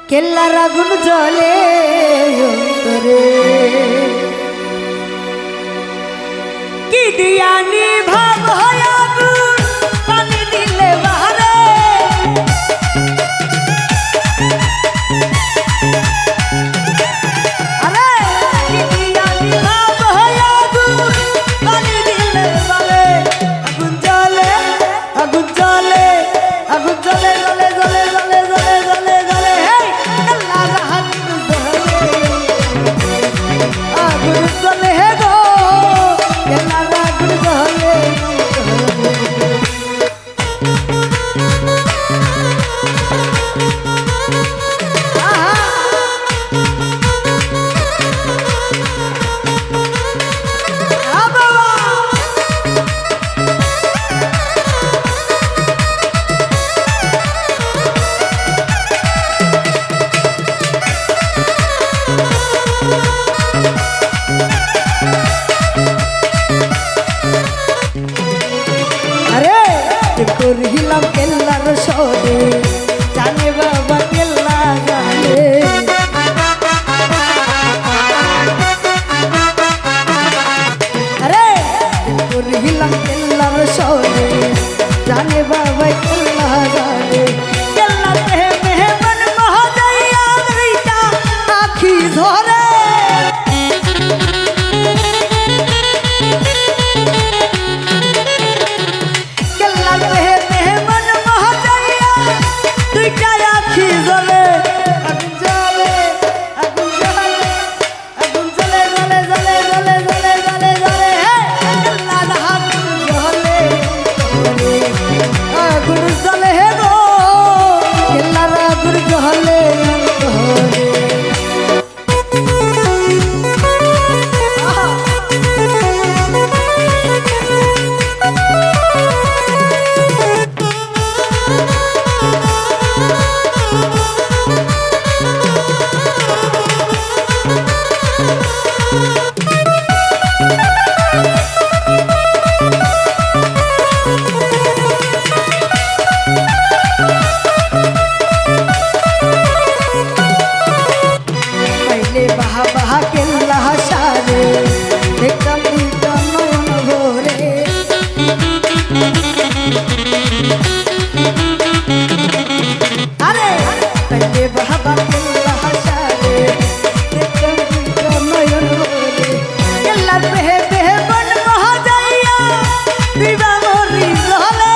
কেল্লার আগুন জ্বলে অন্তরে কি দিয়ানি ভাব হয় আগুন পানি দিলে বাহারে আরে কি দিয়ানি ভাব হয় আগুন পানি দিলে বাহারে আগুন জ্বলে আগুন জ্বলে আগুন জ্বলে জ্বলে জ্বলে জ্বলে জ্বলে জ্বলে জ্বলে হেই কেল্লার আগুন জ্বলে আগুন জ্বলে হে গো কেল্লার আগুন জ্বলে করহিলাম কেল্লার সরে জানে বাবা কেল্লা জানে আরে করহিলাম কেল্লার সরে জানে বাবা কেল্লা জানে কেল্লা দেহে মেহমান মহাদয়া দুইটা আখি ধরে বাহা কেল্লা সারে দেখতাম দুইটা নয়ন ভরে আরে তাইলে বাবা কেল্লা সারে দেখতাম দুইটা নয়ন ভরে কেল্লার বেহে বেহে বন মহা যাইয়া দিবা মরি জলে